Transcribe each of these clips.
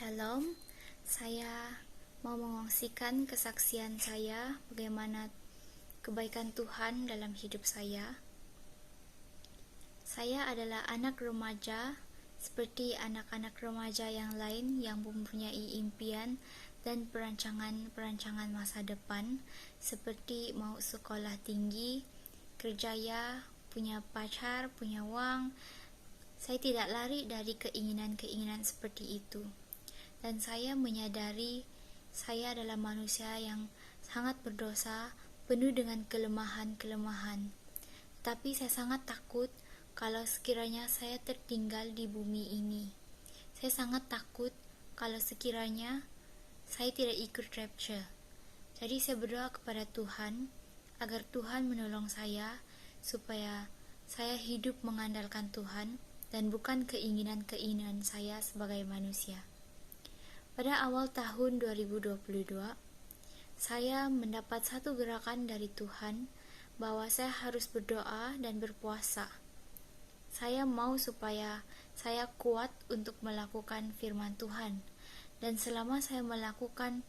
Shalom, saya mau mengongsikan kesaksian saya bagaimana kebaikan Tuhan dalam hidup saya. Saya adalah anak remaja seperti anak-anak remaja yang lain yang mempunyai impian dan perancangan masa depan seperti mau sekolah tinggi, kerjaya, punya pacar, punya uang. Saya tidak lari dari keinginan-keinginan seperti itu. Dan saya menyadari saya adalah manusia yang sangat berdosa, penuh dengan kelemahan-kelemahan. Tapi saya sangat takut kalau sekiranya saya tertinggal di bumi ini. Saya sangat takut kalau sekiranya saya tidak ikut rapture. Jadi saya berdoa kepada Tuhan agar Tuhan menolong saya supaya saya hidup mengandalkan Tuhan dan bukan keinginan-keinginan saya sebagai manusia. Pada awal tahun 2022, saya mendapat satu gerakan dari Tuhan bahwa saya harus berdoa dan berpuasa. Saya mau supaya saya kuat untuk melakukan firman Tuhan. Dan selama saya melakukan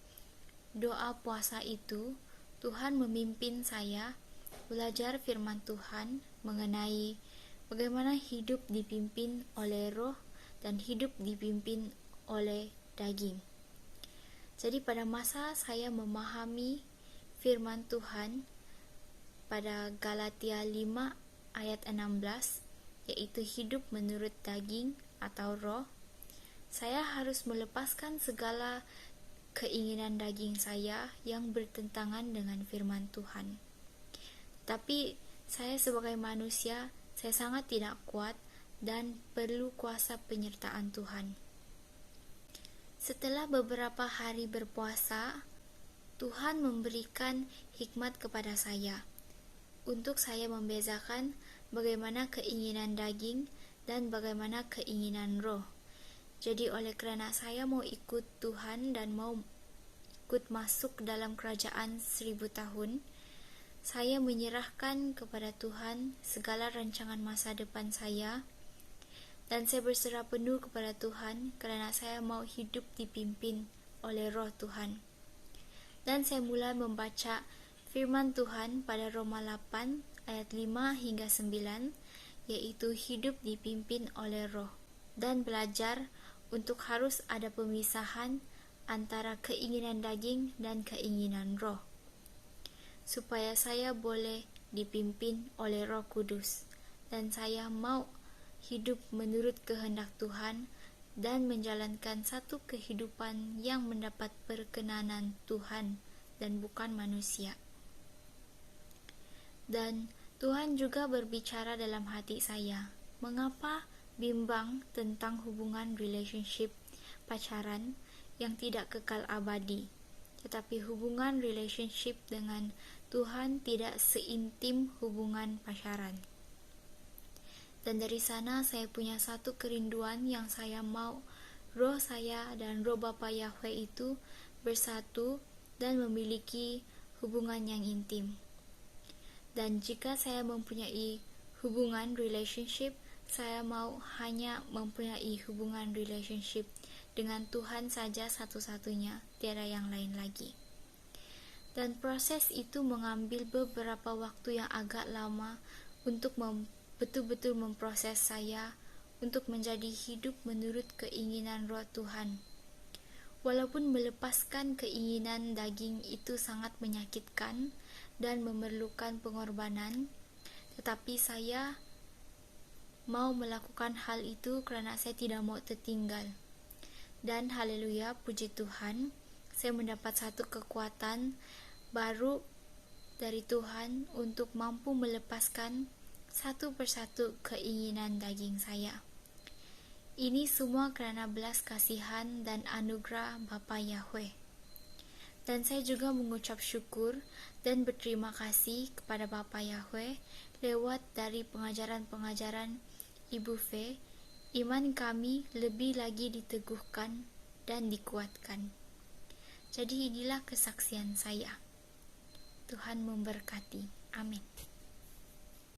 doa puasa itu, Tuhan memimpin saya belajar firman Tuhan mengenai bagaimana hidup dipimpin oleh roh dan hidup dipimpin oleh daging. Jadi pada masa saya memahami firman Tuhan pada Galatia 5 ayat 16, yaitu hidup menurut daging atau roh, saya harus melepaskan segala keinginan daging saya yang bertentangan dengan firman Tuhan. Tapi saya sebagai manusia, saya sangat tidak kuat dan perlu kuasa penyertaan Tuhan. Setelah beberapa hari berpuasa, Tuhan memberikan hikmat kepada saya untuk saya membezakan bagaimana keinginan daging dan bagaimana keinginan roh. Jadi oleh kerana saya mau ikut Tuhan dan mau ikut masuk dalam kerajaan 1000 tahun, saya menyerahkan kepada Tuhan segala rancangan masa depan saya. Dan saya berserah penuh kepada Tuhan kerana saya mau hidup dipimpin oleh roh Tuhan. Dan saya mulai membaca firman Tuhan pada Roma 8 ayat 5 hingga 9, yaitu hidup dipimpin oleh roh. Dan belajar untuk harus ada pemisahan antara keinginan daging dan keinginan roh. Supaya saya boleh dipimpin oleh Roh Kudus. Dan saya mau hidup menurut kehendak Tuhan dan menjalankan satu kehidupan yang mendapat perkenanan Tuhan dan bukan manusia. Dan Tuhan juga berbicara dalam hati saya, mengapa bimbang tentang hubungan relationship pacaran yang tidak kekal abadi, tetapi hubungan relationship dengan Tuhan tidak seintim hubungan pacaran. Dan dari sana saya punya satu kerinduan yang saya mau roh saya dan roh Bapa Yahweh itu bersatu dan memiliki hubungan yang intim. Dan jika saya mempunyai hubungan relationship, saya mau hanya mempunyai hubungan relationship dengan Tuhan saja satu-satunya, tiada yang lain lagi. Dan proses itu mengambil beberapa waktu yang agak lama untuk betul-betul memproses saya untuk menjadi hidup menurut keinginan roh Tuhan. Walaupun melepaskan keinginan daging itu sangat menyakitkan dan memerlukan pengorbanan, tetapi saya mau melakukan hal itu kerana saya tidak mau tertinggal. Dan haleluya, puji Tuhan, saya mendapat satu kekuatan baru dari Tuhan untuk mampu melepaskan satu persatu keinginan daging saya. Ini semua kerana belas kasihan dan anugerah Bapa Yahweh. Dan saya juga mengucap syukur dan berterima kasih kepada Bapa Yahweh lewat dari pengajaran-pengajaran Ibu Fe. Iman kami lebih lagi diteguhkan dan dikuatkan. Jadi inilah kesaksian saya. Tuhan memberkati. Amin.